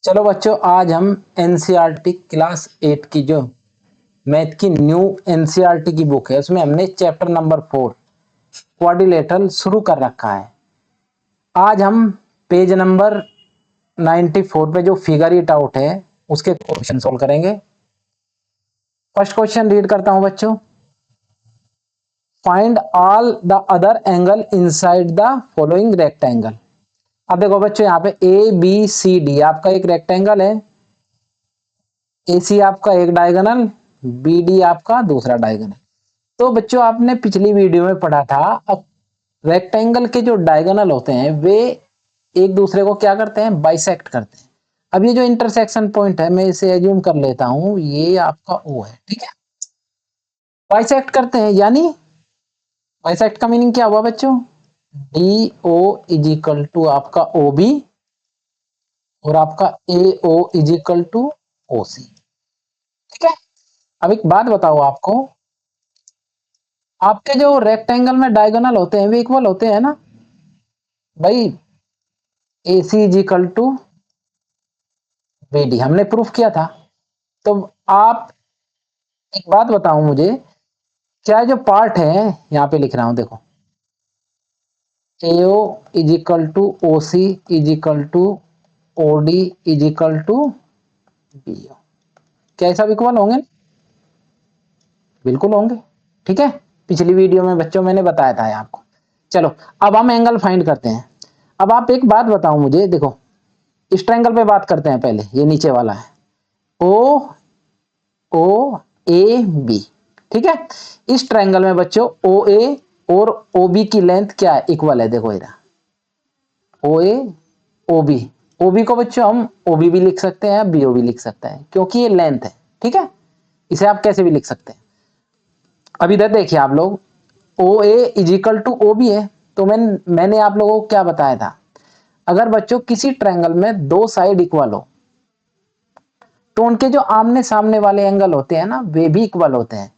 चलो बच्चों, आज हम एनसीईआरटी क्लास 8 की जो मैथ की न्यू एनसीईआरटी की बुक है उसमें हमने चैप्टर नंबर 4 क्वाड्रिलेटरल शुरू कर रखा है। आज हम पेज नंबर 94 पे जो फिगर इट आउट है उसके क्वेश्चन सोल्व करेंगे। फर्स्ट क्वेश्चन रीड करता हूं बच्चों। Find all the other angle inside the following rectangle. अब देखो बच्चों, यहाँ पे ए बी सी डी आपका एक रेक्टेंगल है, AC आपका एक डायगोनल, BD आपका दूसरा डायगोनल। तो बच्चों आपने पिछली वीडियो में पढ़ा था, अब रेक्टेंगल के जो डायगोनल होते हैं वे एक दूसरे को क्या करते हैं, बाइसेक्ट करते हैं। अब ये जो इंटरसेक्शन पॉइंट है मैं इसे एज्यूम कर लेता हूं ये आपका O है, ठीक है। बाइसेक्ट करते हैं यानी बाइसेक्ट का मीनिंग क्या हुआ बच्चों, DO इज इक्वल टू आपका OB और आपका AO is equal to OC, ठीक है। अब एक बात बताओ आपको, आपके जो रेक्टेंगल में डायगोनल होते हैं वे इक्वल होते हैं ना भाई। AC is equal to BD हमने प्रूफ किया था। तो आप एक बात बताओ मुझे, क्या जो पार्ट है यहां पे लिख रहा हूं देखो, AO is equal to OC is equal to OD is equal to BO, क्या सब इक्वल होंगे? बिल्कुल होंगे, ठीक है। पिछली वीडियो में बच्चों मैंने बताया था आपको। चलो अब हम एंगल फाइंड करते हैं। अब आप एक बात बताओ मुझे, देखो इस ट्रायंगल पे बात करते हैं पहले, ये नीचे वाला है OAB, ठीक है। इस ट्रायंगल में बच्चों OA और OB की लेंथ क्या है, इक्वल है। देखो इधर OA OB, OB को बच्चों हम OB भी लिख सकते हैं, BO भी लिख सकते हैं क्योंकि ये लेंथ है, ठीक है। इसे आप कैसे भी लिख सकते हैं। अब इधर देखिए आप लोग, OA is equal to OB है, तो मैंने आप लोगों को क्या बताया था, अगर बच्चों किसी ट्रायंगल में दो साइड इक्वल हो तो उनके जो आमने सामने वाले एंगल होते हैं ना वे भी इक्वल होते हैं।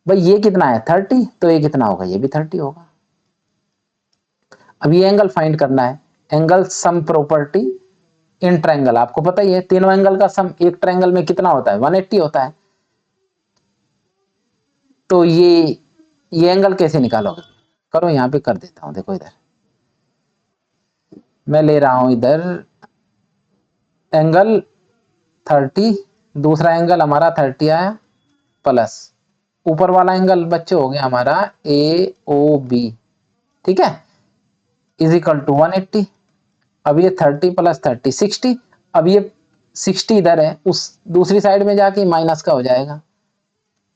भाई ये कितना है 30, तो ये कितना होगा, ये भी 30 होगा। अब ये एंगल फाइंड करना है, angle sum property in triangle. आपको पता ही है तीनों एंगल का सम एक ट्रायंगल में कितना होता है, 180 होता है। तो ये एंगल कैसे निकालोगे, करो यहां पे कर देता हूं। देखो इधर मैं ले रहा हूं इधर एंगल 30, दूसरा एंगल हमारा 30 आया, प्लस ऊपर वाला एंगल बच्चे हो गया हमारा AOB, ठीक है, इज इक्वल टू 180। अब ये 30 प्लस 30 60, अब ये 60 इधर है, उस दूसरी साइड में जाके माइनस का हो जाएगा,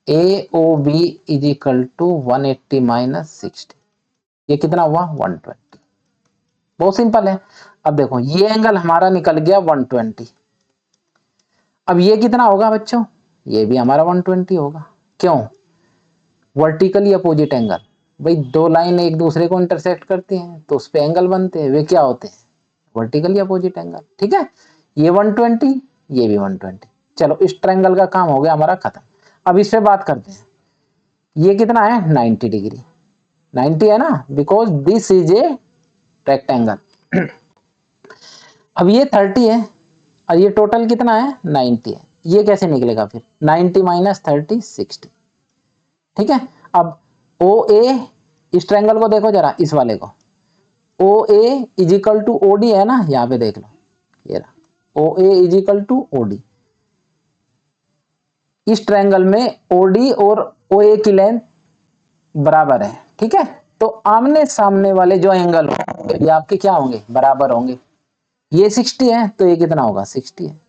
AOB is equal to 180 minus 60, ये कितना हुआ 120। बहुत सिंपल है। अब देखो ये एंगल हमारा निकल गया 120, अब ये कितना होगा बच्चों, ये भी हमारा 120 होगा। क्यों, वर्टिकली अपोजिट एंगल। भाई दो लाइन एक दूसरे को इंटरसेक्ट करती हैं तो उस पे एंगल बनते हैं, वे क्या होते हैं, वर्टिकली अपोजिट एंगल, ठीक है। ये 120, ये भी 120। चलो इस ट्रायंगल का काम हो गया हमारा खत्म। अब इस पे बात करते हैं, ये कितना है 90 डिग्री, 90 है ना, because this is a rectangle. अब ये 30 है और ये टोटल कितना है 90 है, ये कैसे निकलेगा फिर, 90 माइनस 30 60, ठीक है। अब OA, इस ट्रायंगल को देखो जरा, इस वाले को, OA is equal to OD है ना, यहाँ पे देख लो, ये रहा OA is equal to OD। इस ट्रायंगल में OD और OA की लेंथ बराबर है, ठीक है। तो आमने सामने वाले जो एंगल होंगे ये आपके क्या होंगे, बराबर होंगे। ये 60 है तो ये कितना होगा 60 है।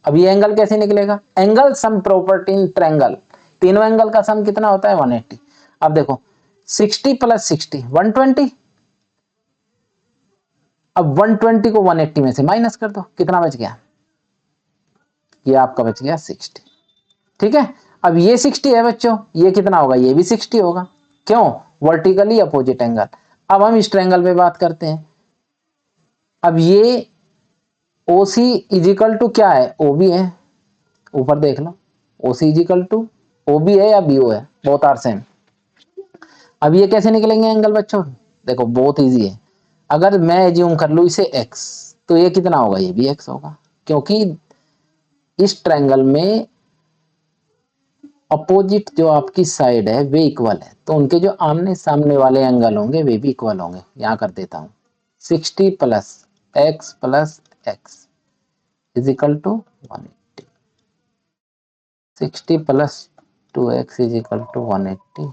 अब ये एंगल कैसे निकलेगा, angle sum property in triangle, तीनों एंगल का सम कितना होता है 180। अब देखो 60 प्लस 60 120, अब 120 को 180 में से माइनस कर दो, कितना बच गया, ये आपका बच गया 60, ठीक है। अब ये 60 है बच्चों, ये कितना होगा, ये भी 60 होगा। क्यों, वर्टिकली अपोजिट एंगल। अब हम इस ट्रायंगल पे बात करते हैं। अब ये OC इजिकल टू क्या है, OB है, ऊपर देख लो OC इजिकल टू OB है या BO है, बोथ आर सेम। अब ये कैसे निकलेंगे एंगल बच्चों, देखो बहुत इजी है। अगर मैं एज्यूम कर लूं इसे x, तो ये कितना होगा, ये भी x होगा। क्योंकि इस ट्रायंगल में अपोजिट जो आपकी साइड है वे इक्वल है, तो उनके जो आमने सामने वाले एंगल होंगे वे भी इक्वल होंगे। यहां कर देता हूं 60 plus x is equal to 180। 60 plus 2x is equal to 180।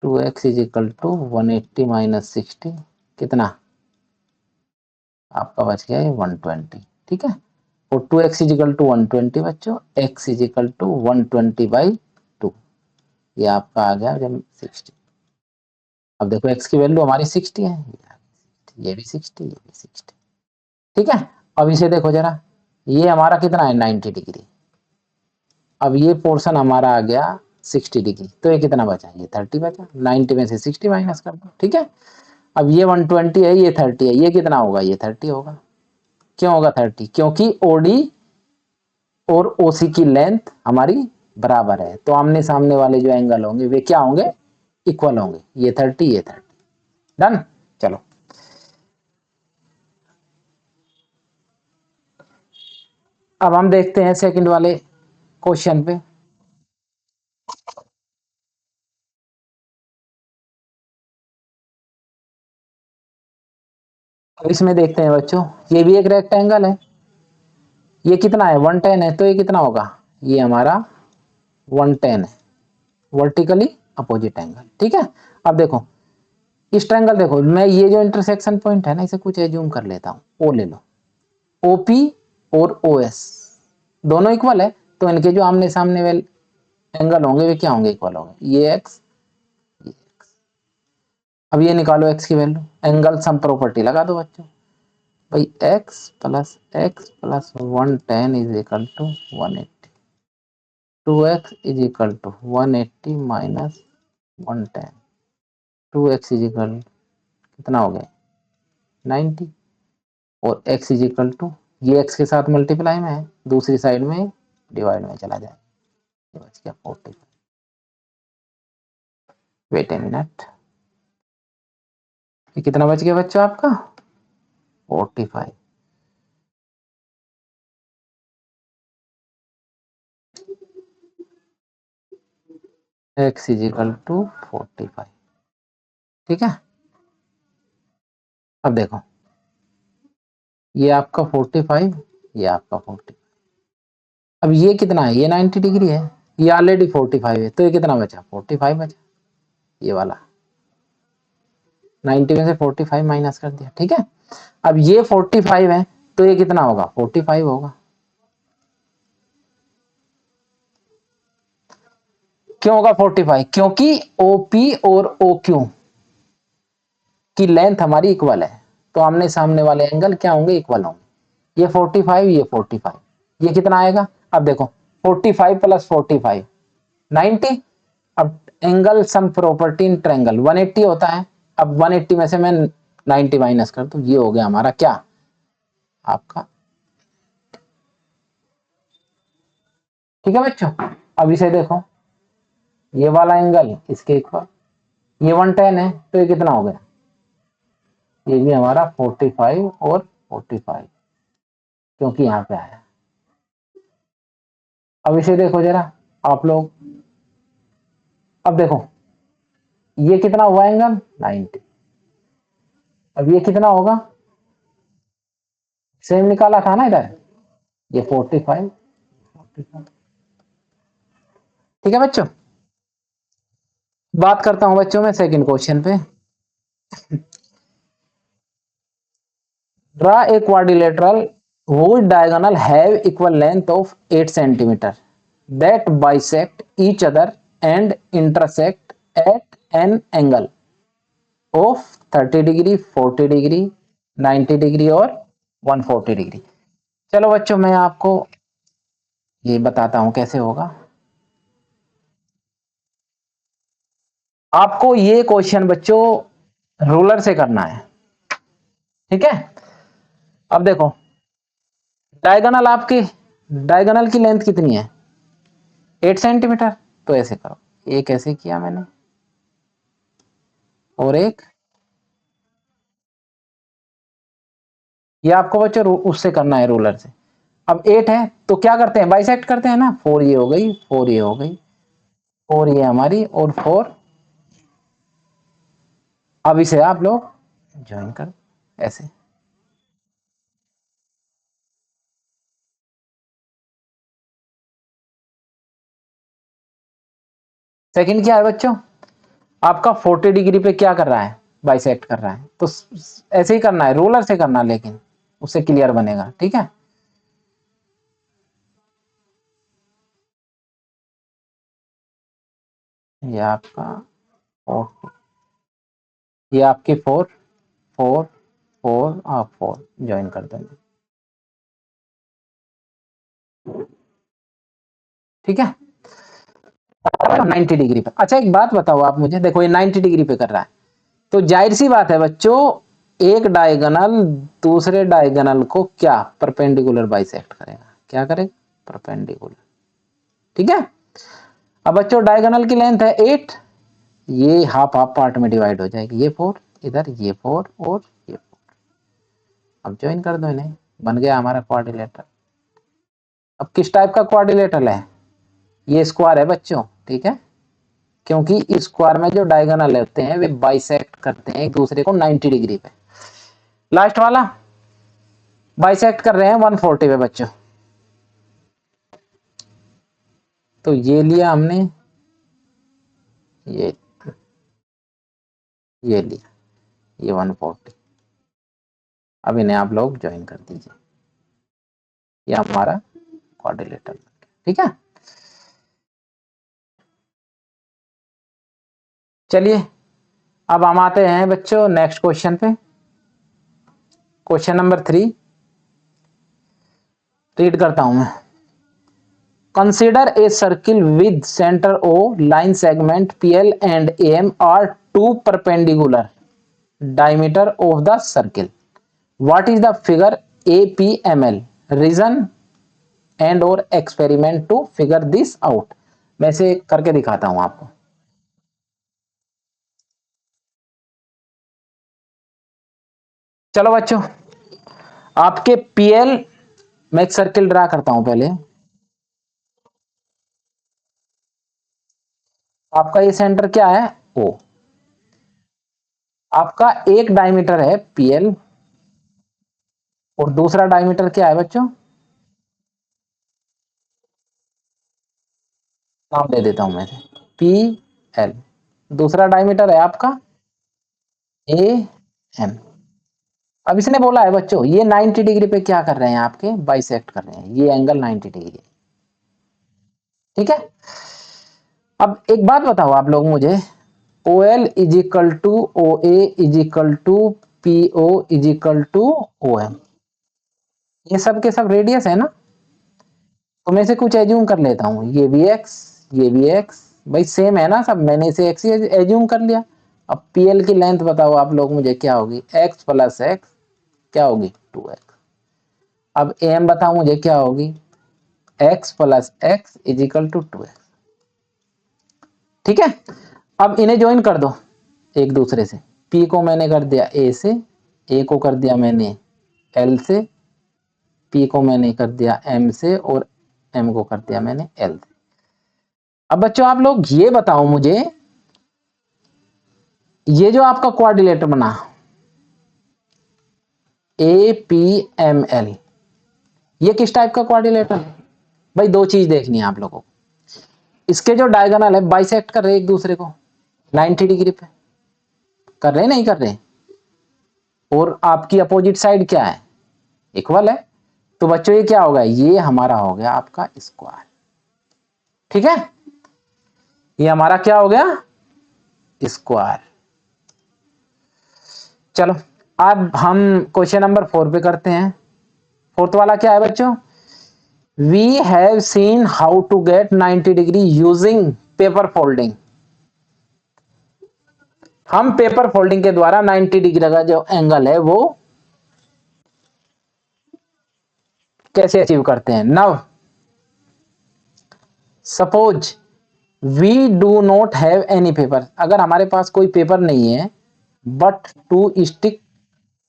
2x is equal to 180 minus 60 कितना आपका बच गया है 120। ठीक है, और 2x इज इक्वल टू 120 बच्चों, x इज इक्वल टू 120/2, ये आपका आ गया जब 60। अब देखो x की वैल्यू हमारी 60 है, ये भी 60, ये भी 60। ठीक है, अब इसे देखो जरा, ये हमारा कितना है 90 डिग्री। अब ये पोर्शन हमारा आ गया 60 डिग्री, तो ये कितना बचा, ये 30 बचा। 90 में से 60 माइनस कर दो। ठीक है, अब ये 120 है, ये 30 है, ये कितना होगा, ये 30 होगा। क्यों होगा 30? क्योंकि ओडी और ओसी की लेंथ हमारी बराबर है, तो आमने सामने वाले जो एंगल होंगे वे क्या होंगे, इक्वल होंगे। ये 30, ये 30। डन। चलो अब हम देखते हैं सेकंड वाले क्वेश्चन पे। अब इसमें देखते हैं बच्चों, ये भी एक रेक्टेंगल है, ये कितना है 110 है, तो ये कितना होगा, ये हमारा 110 है, वर्टिकली अपोजिट एंगल। ठीक है, अब देखो इस ट्रायंगल, देखो मैं ये जो इंटरसेक्शन पॉइंट है ना, इसे कुछ एज्यूम कर लेता हूं, ओ ले लो। ओपी और ओएस दोनों इक्वल है, तो इनके जो आमने सामने वाले एंगल होंगे वे क्या होंगे, इक्वल होंगे। ये एक्स, ये एक्स। अब ये निकालो एक्स की वैल्यू, एंगल सम प्रॉपर्टी लगा दो बच्चों। भाई x plus 110 is equal to 180। 2x is equal to 180 minus 110। 2x is equal कितना हो गया 90, और x इज इक्वल टू, ये x के साथ मल्टीप्लाई में है, दूसरी साइड में डिवाइड में चला जाए, ये बच गया 40। वेट ए मिनट, ये कितना बच गया बच्चों आपका 45। x is equal to 45। ठीक है, अब देखो ये आपका 45, ये आपका 40। अब ये कितना है, ये 90 डिग्री है, ये ऑलरेडी 45 है, तो ये कितना बचा 45 बचा, ये वाला 90 में से 45 माइनस कर दिया। ठीक है, अब ये 45 है, तो ये कितना होगा 45 होगा। क्यों होगा 45? क्योंकि ओपी और ओक्यू की लेंथ हमारी इक्वल है, तो आमने सामने वाले एंगल क्या होंगे, इक्वल होंगे। ये 45, ये 45, ये कितना आएगा, अब देखो 45 प्लस 45 90। अब angle sum property in triangle 180 होता है, अब 180 में से मैं 90 माइनस कर दूं, ये हो गया हमारा क्या आपका। ठीक है बच्चों, अब इसे देखो, ये वाला एंगल इसके इक्वल, ये 110 है, तो ये कितना हो गया, ये भी हमारा 45 और 45, क्योंकि यहां पे आया। अब इसे देखो जरा आप लोग, अब देखो ये कितना हुआ एंगल 90, अब ये कितना होगा, सेम निकाला था ना इधर, ये 45। ठीक है बच्चों, बात करता हूं बच्चों में सेकंड क्वेश्चन पे। Draw a quadrilateral whose diagonal have equal length of 8 centimeter that bisect each other and intersect at an angle of 30 degree, 40 degree, 90 degree और 140 डिग्री। चलो बच्चों मैं आपको ये बताता हूं कैसे होगा। आपको ये क्वेश्चन बच्चों रूलर से करना है। ठीक है, अब देखो डायगोनल आपकी, डायगोनल की लेंथ कितनी है 8 सेंटीमीटर, तो ऐसे करो, एक ऐसे किया मैंने और एक ये आपको बच्चों उससे करना है, रूलर से। अब 8 है तो क्या करते हैं, बाइसेक्ट करते हैं ना, 4 ये हो गई, 4 ये हो गई, 4 ये हमारी, और 4। अब इसे आप लोग ज्वाइन कर ऐसे। सेकंड क्या है बच्चों, आपका 40 डिग्री पे क्या कर रहा है, बाइसेक्ट कर रहा है, तो ऐसे ही करना है, रूलर से करना, लेकिन उससे क्लियर बनेगा, ठीक है। ये आपका 4, ये आपकी 4, 4, 4, आप 4 ज्वाइन कर देंगे, ठीक है। 90 डिग्री पे। अच्छा एक बात बताओ आप मुझे, देखो ये 90 डिग्री पे कर रहा है, तो जाहिर सी बात है बच्चों, एक डायगोनल दूसरे डायगोनल को क्या परपेंडिकुलर बाइसेक्ट करेगा, क्या करेगा, परपेंडिकुलर, ठीक है। अब बच्चों डायगोनल की लेंथ है 8, ये हाफ हाफ पार्ट में डिवाइड हो जाएगी, ये 4 इधर, ये 4 और ये 4। अब ज्वाइन कर दो इन्हें, बन गया हमारा क्वाड्रिलेटरल। अब किस टाइप का क्वाड्रिलेटरल है, ये स्क्वायर है बच्चों, ठीक है, क्योंकि स्क्वायर में जो डायगोनल होते हैं वे बाइसेक्ट करते हैं एक दूसरे को 90 डिग्री पे। लास्ट वाला बाइसेक्ट कर रहे हैं 140 पे बच्चों, तो ये लिया हमने, ये ये लिया, ये 140। अब इन्हें आप लोग ज्वाइन कर दीजिए, ये हमारा क्वाड्रिलेटरल, ठीक है। चलिए अब हम आते हैं बच्चों नेक्स्ट क्वेश्चन पे। क्वेश्चन नंबर 3 रीड करता हूं मैं। Consider a circle with centre O, line segment PL and AM are two perpendicular diameter of the circle. What is the figure APML? Reason and or experiment to figure this out. मैं से करके दिखाता हूं आपको। चलो बच्चों, आपके PL, मैं एक सर्किल ड्रा करता हूं पहले। आपका ये सेंटर क्या है, O। आपका एक डायमीटर है PL और दूसरा डायमीटर क्या है बच्चों, नाम दे देता हूं मैं, PL। दूसरा डायमीटर है आपका AM। अब इसने बोला है बच्चों ये 90 डिग्री पे क्या कर रहे हैं, आपके बाइसेक्ट कर रहे हैं, ये एंगल 90 डिग्री, ठीक है। अब एक बात बताओ आप लोग मुझे, O L is equal to O A is equal to P O is equal to O M, ये सब के सब रेडियस है ना, तो मैं से कुछ एज्यूम कर लेता हूं, ये भी एक्स, ये भी एक्स, भाई सेम है ना सब, मैंने इसे एक्स ही एज्यूम कर लिया। अब पी एल की लेंथ बताओ आप लोग मुझे क्या होगी, एक्स प्लस एक्स क्या होगी, 2x। अब एम बताओ मुझे क्या होगी, x plus x is equal to 2x, ठीक है। अब इन्हें ज्वाइन कर दो एक दूसरे से, P को मैंने कर दिया A से, A को कर दिया मैंने L से, P को मैंने कर दिया M से, और M को कर दिया मैंने L से। अब बच्चों आप लोग ये बताओ मुझे, ये जो आपका क्वाड्रिलेटर बना APML, ये किस टाइप का क्वाड्रिलेटर है, भाई दो चीज देखनी है आप लोगों को, इसके जो डायगोनल है बाइसेक्ट कर रहे एक दूसरे को 90 डिग्री पे, कर रहे नहीं कर रहे, और आपकी अपोजिट साइड क्या है, इक्वल है, तो बच्चों ये क्या होगा, ये हमारा हो गया आपका स्क्वायर, ठीक है, ये हमारा क्या हो गया, स्क्वायर। चलो अब हम क्वेश्चन नंबर 4 पे करते हैं। फोर्थ वाला क्या है बच्चों, we have seen how to get 90 degree using paper folding. हम पेपर फोल्डिंग के द्वारा 90 डिग्री का जो एंगल है वो कैसे अचीव करते हैं। Now suppose we do not have any paper, अगर हमारे पास कोई पेपर नहीं है, but two stick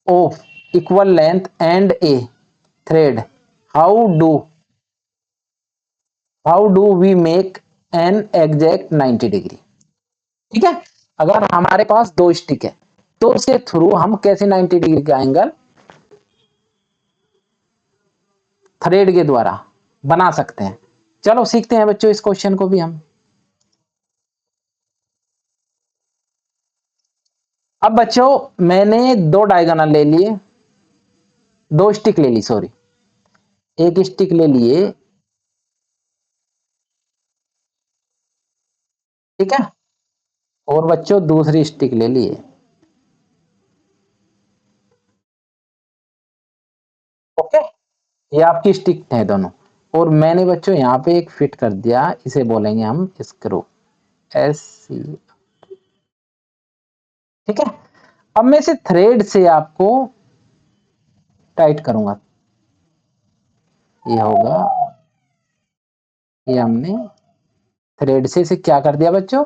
of equal length and a thread, how do we make an exact 90 degree. ठीक है, अगर हमारे पास दो स्टिक है तो उसके थ्रू हम कैसे 90 डिग्री का एंगल थ्रेड के द्वारा बना सकते हैं। चलो सीखते हैं बच्चों इस क्वेश्चन को भी हम। अब बच्चों मैंने दो डायगोनल ले लिए, दो स्टिक ले ली, सॉरी एक स्टिक ले लिए, ठीक है, और बच्चों दूसरी स्टिक ले लिए। ओके, ये आपकी स्टिक है दोनों, और मैंने बच्चों यहाँ पे एक फिट कर दिया, इसे बोलेंगे हम स्क्रू, एस सी। ठीक है, अब मैं इसे थ्रेड से आपको टाइट करूंगा, ये होगा, ये हमने थ्रेड से इसे क्या कर दिया बच्चों,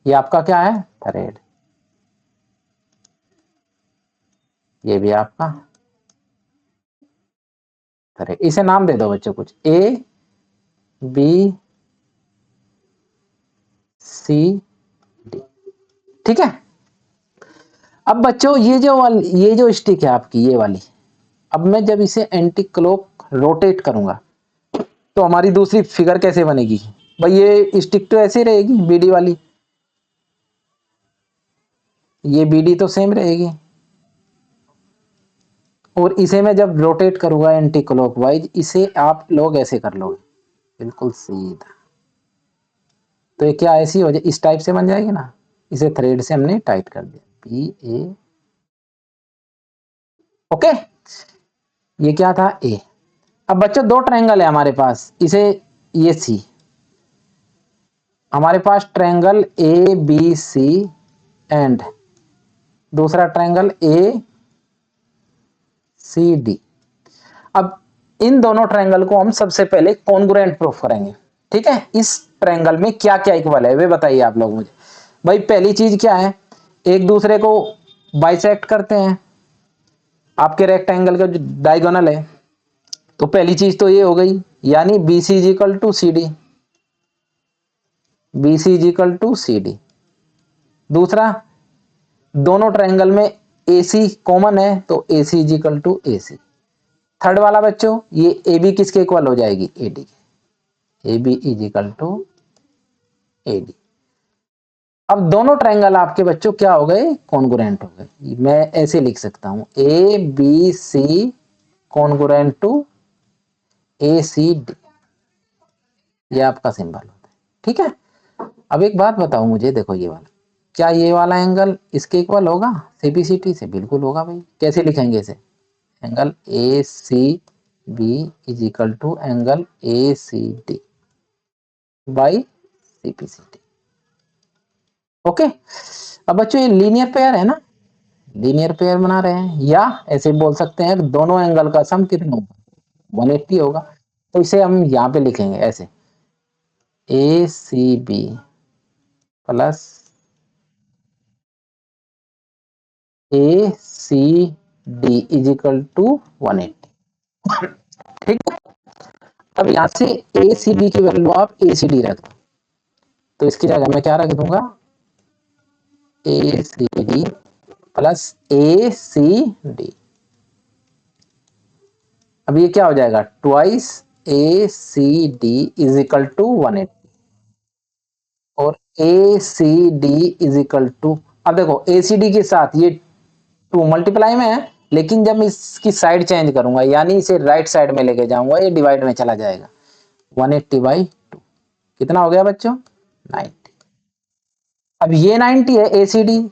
ये आपका क्या है थ्रेड, ये भी आपका थ्रेड। इसे नाम दे दो बच्चों कुछ, ए बी सी डी। ठीक है, अब बच्चों ये जो स्टिक है आपकी ये वाली, अब मैं जब इसे एंटी क्लॉक रोटेट करूंगा तो हमारी दूसरी फिगर कैसे बनेगी भाई, ये स्टिक तो ऐसे रहेगी बीडी वाली, ये बीडी तो सेम रहेगी, और इसे मैं जब रोटेट करूंगा एंटी क्लॉकवाइज, इसे आप लोग ऐसे कर लोगे बिल्कुल सीधा, तो ये क्या ऐसी हो जाए, इस टाइप से बन जाएगी ना, इसे थ्रेड से हमने टाइट कर दिया, पी ए। ओके, ये क्या था ए। अब बच्चों दो ट्रायंगल है हमारे पास, इसे ये सी, हमारे पास triangle A B C and दूसरा ट्रायंगल ए सी डी। अब इन दोनों ट्रायंगल को हम सबसे पहले कॉन्ग्रुएंट प्रूफ करेंगे। ठीक है, इस ट्रायंगल में क्या क्या इक्वल है वे बताइए आप लोग मुझे। भाई पहली चीज क्या है, एक दूसरे को बाइसेक्ट करते हैं, आपके रेक्टेंगल का जो डायगोनल है, तो पहली चीज तो ये हो गई, यानी B C is equal to C D, B C is equal to C D. दूसरा, दोनों ट्रायंगल में ए सी कॉमन है तो A C is equal to A C. Third वाला बच्चों, ये ए बी किसके इक्वल हो जाएगी, A D, A B is equal to A D. अब दोनों ट्रायंगल आपके बच्चों क्या हो गए, कॉन्ग्रुएंट हो गए। मैं ऐसे लिख सकता हूं, A B C congruent to A C D, ये आपका सिंबल होता है। ठीक है, अब एक बात बताओ मुझे, देखो ये वाला, क्या ये वाला एंगल इसके इक्वल होगा सीपीसीटी से, बिल्कुल होगा भाई। कैसे लिखेंगे इसे, angle A C B is equal to angle A C D by CPCT. Okay, अब बच्चों ये लीनियर पेयर है ना, लीनियर पेयर बना रहे हैं, या ऐसे बोल सकते हैं दोनों एंगल का सम कितना होगा, 180 होगा। तो इसे हम यहाँ पे लिखेंगे ऐसे, A C B plus A C D is equal to 180। ठीक है, अब यहाँ से ए सी बी की वैल्यू आप ए सी डी रख दो, तो इसकी जगह मैं क्या रख दूंगा, A C D plus A C D. अब ये क्या हो जाएगा, twice A C D is equal to 180, और A C D is equal to, अब देखो ए सी डी के साथ ये 2 मल्टीप्लाई में है, लेकिन जब इसकी साइड चेंज करूंगा यानी इसे राइट साइड में लेके जाऊंगा, ये डिवाइड में चला जाएगा, 180/2 कितना हो गया बच्चों, 90। अब ये 90 है एसीडी,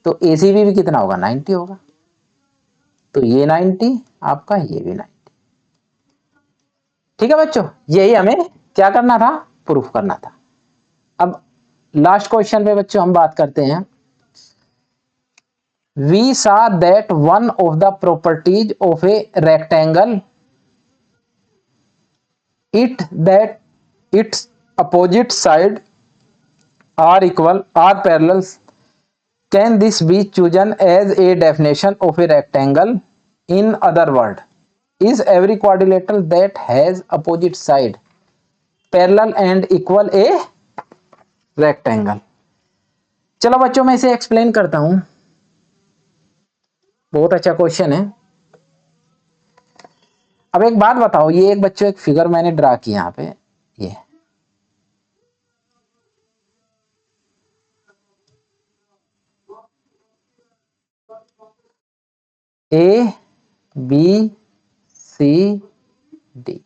तो एसीबी भी कितना होगा, 90 होगा, तो ये 90 आपका, ये भी 90। ठीक है बच्चों, यही हमें क्या करना था, प्रूफ करना था। अब लास्ट क्वेश्चन पे बच्चों हम बात करते हैं। We saw that one of the properties of a rectangle, it that its opposite side are equal, are parallel can this be chosen as a definition of a rectangle? In other word, is every quadrilateral that has opposite side parallel and equal a rectangle? चलो बच्चों मैं इसे explain करता हूं, बहुत अच्छा question है। अब एक बात बताओ, ये एक बच्चों एक फिगर मैंने ड्रा किया यहाँ पे, ये ए बी सी डी,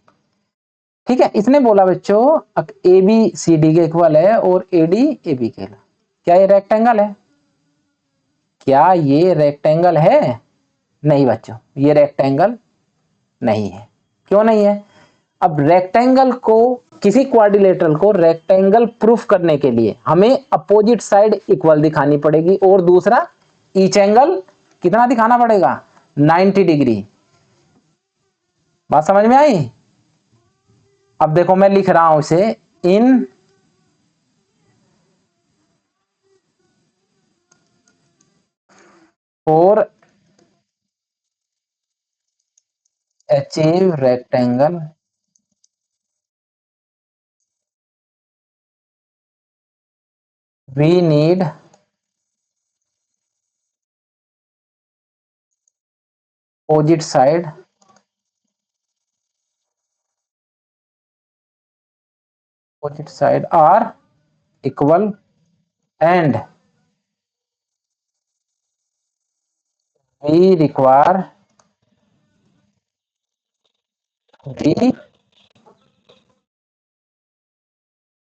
ठीक है। इसने बोला बच्चों ए बी सी डी के इक्वल है और ए डी ए बी के, क्या ये रेक्टेंगल है? क्या ये रेक्टेंगल है? नहीं बच्चों, ये रेक्टेंगल नहीं है। क्यों नहीं है? अब रेक्टेंगल को, किसी क्वाड्रिलेटरल को रेक्टेंगल प्रूफ करने के लिए हमें अपोजिट साइड इक्वल दिखानी पड़ेगी और दूसरा ईच एंगल कितना दिखाना पड़ेगा? 90 डिग्री। बात समझ में आई? अब देखो मैं लिख रहा हूं इसे, इन और achieve rectangle we need opposite side are equal and we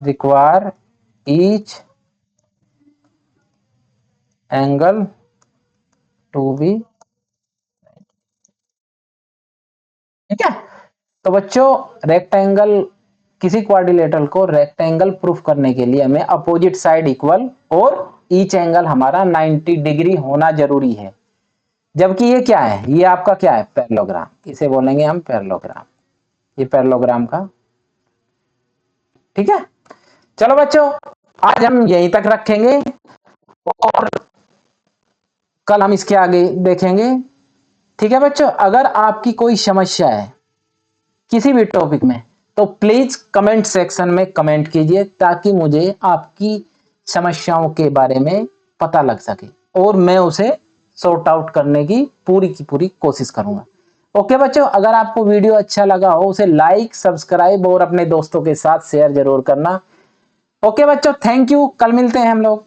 require each angle to be, ठीक है। तो बच्चों रेक्टेंगल, किसी क्वाड्रिलेटरल को रेक्टेंगल प्रूफ करने के लिए हमें अपोजिट साइड इक्वल और ईच एंगल हमारा 90 डिग्री होना जरूरी है। जबकि ये क्या है? ये आपका क्या है? पैरेललोग्राम, इसे बोलेंगे हम पैरेललोग्राम, ये पैरेललोग्राम का, ठीक है। चलो बच्चों आज हम यहीं तक रखेंगे और कल हम इसके आगे देखेंगे, ठीक है बच्चों। अगर आपकी कोई समस्या है किसी भी टॉपिक में तो प्लीज कमेंट सेक्शन में कमेंट कीजिए ताकि मुझे आपकी समस्याओं के बारे में पता लग सके और मैं उसे सॉर्ट आउट करने की पूरी कोशिश करूंगा। ओके बच्चों, अगर आपको वीडियो अच्छा लगा हो उसे लाइक, सब्सक्राइब और अपने दोस्तों के साथ शेयर जरूर करना। ओके बच्चों, थैंक यू, कल मिलते हैं हम लोग।